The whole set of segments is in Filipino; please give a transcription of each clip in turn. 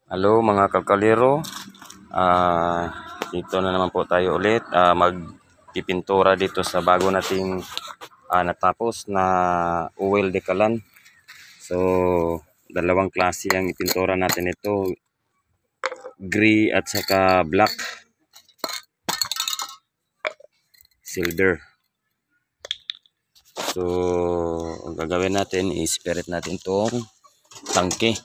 Hello mga kalkalero, dito na naman po tayo ulit magpipintura dito sa bago nating natapos na oil decalan. So dalawang klase ang ipintura natin ito, gray at saka black, silver. So ang gagawin natin is separate natin itong tangke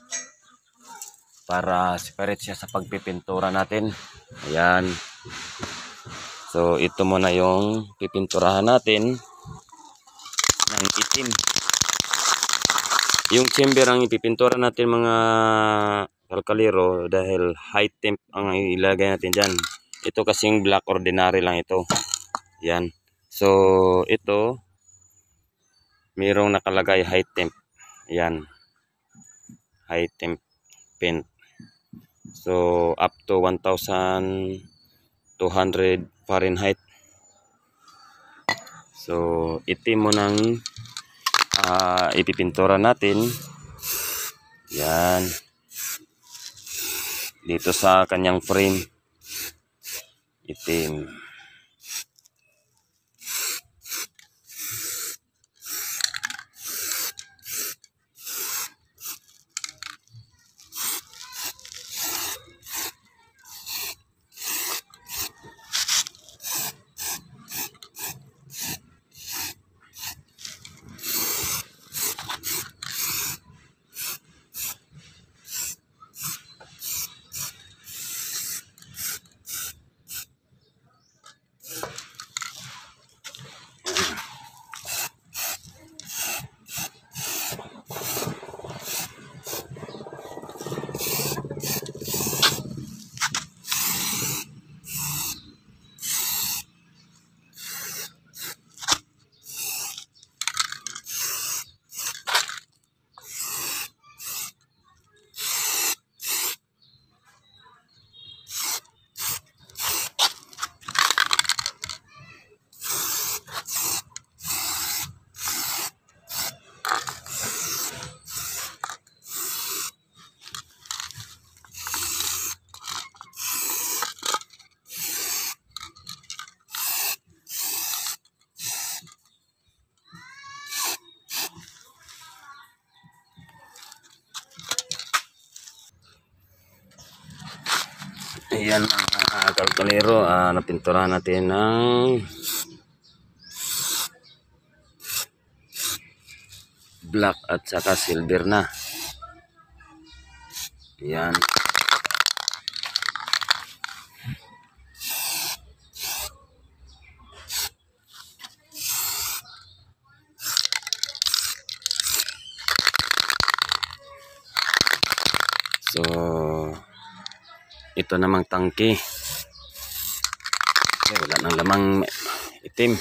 para separate siya sa pagpipintura natin. Ayan. So ito muna yung pipinturahan natin ng itim. Yung chamber ang ipipintura natin mga kalkalero dahil high temp ang ilagay natin dyan. Ito kasing black ordinary lang ito. Yan. So ito mayroong nakalagay high temp. Yan. High temp paint. So up to 1,200 Fahrenheit. So itim mo nang ipipintura natin. Yan. Dito sa kanyang frame. Itim. Ayan mga kalkalero, napinturahan natin ng black at saka silver na. Ayan. So ito namang tangke. Okay, wala nang lamang itim.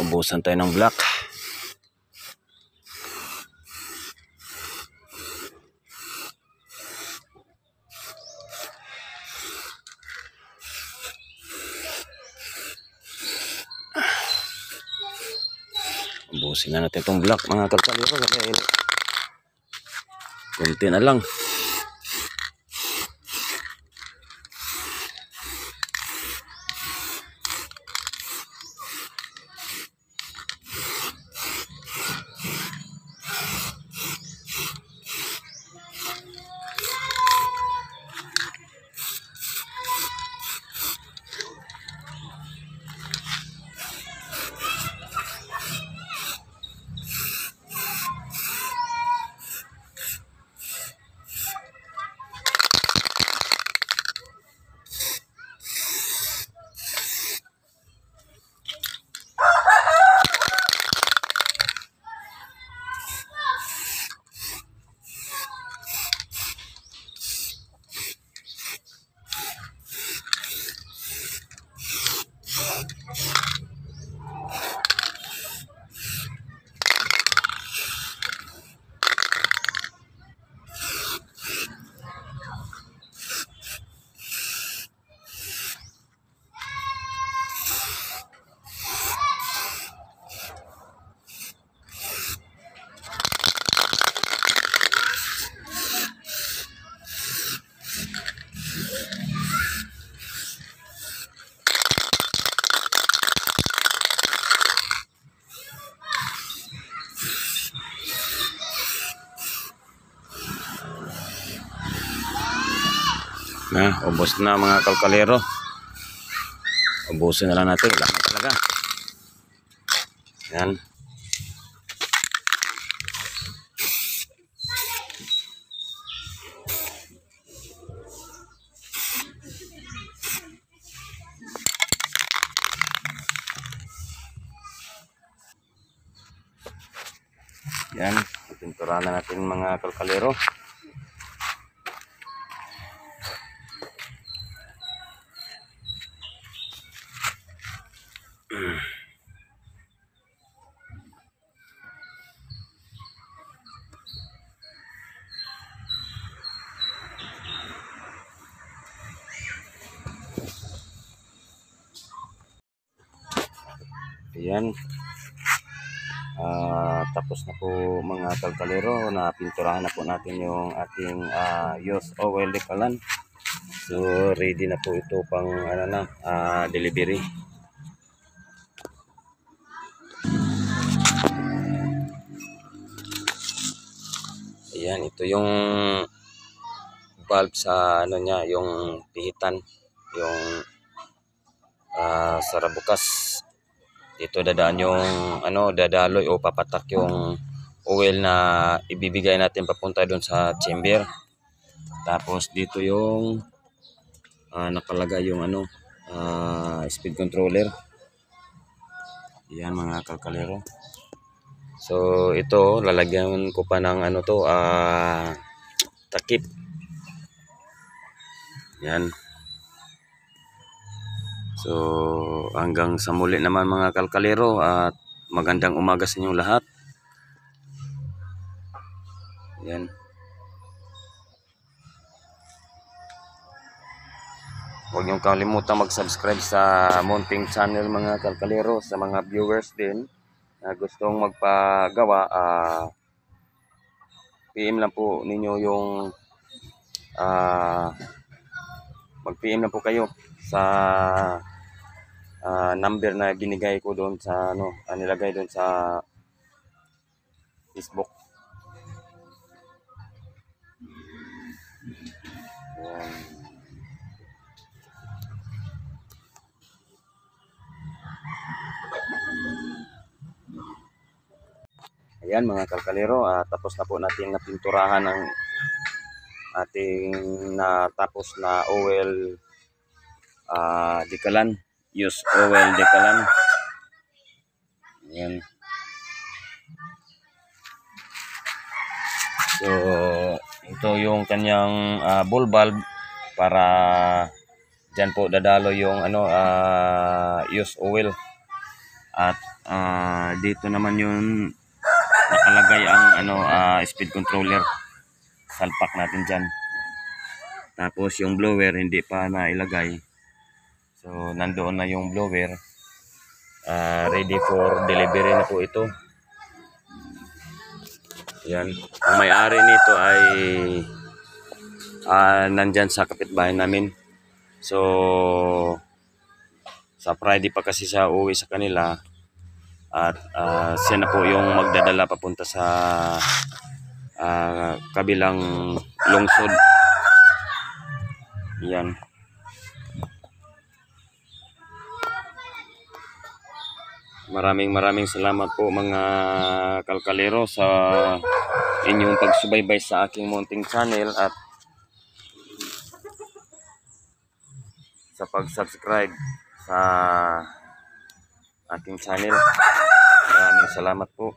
Ubusan tayo ng black. Ubusin na natin itong black mga kalkalero. Kunti na lang. Ubos na mga kalkalero. Ubusin na lang natin. Wala na talaga. Yan. Yan. Pinturahan na natin mga kalkalero. Ayan. Tapos na po mga kalkalero, na pinturahan na po natin yung ating used oil decalan. So ready na po ito pang delivery. Ayan, ito yung valve sa niya, yung pihitan, yung sara bukas. Dito dadaan yung dadaloy o papatak yung oil na ibibigay natin papunta doon sa chamber. Tapos dito yung nakalagay yung speed controller. Yan mga kalkalero. So ito lalagyan ko pa ng takip. Yan. So hanggang sa muli naman mga kalkalero, at magandang umaga sa inyo lahat. Yan. Huwag niyong kalimutan mag-subscribe sa Munting Channel mga kalkalero. Sa mga viewers din na gustong magpagawa, PM lang po ninyo yung mag-PM lang po kayo sa number na binigay ko doon sa nilagay doon sa Facebook. Ayan mga kalkalero, tapos na po natin napinturahan ng ating natapos na oil decalan, used oil decalan. Ayan. So ito yung kanyang ball valve, para dyan po dadalo yung used oil. At dito naman yung nakalagay ang speed controller, salpak natin dyan. Tapos yung blower hindi pa nailagay, so nandoon na yung blower, ready for delivery na po ito. Yan. Ang may-ari nito ay nandyan sa kapitbahay namin. So sa Friday pa kasi siya uwi sa kanila, at siya na po yung magdadala papunta sa kabilang lungsod. Yan. Maraming salamat po mga kalkalero sa inyong pagsubaybay sa aking Munting Channel, at sa pag-subscribe sa aking channel. Maraming salamat po.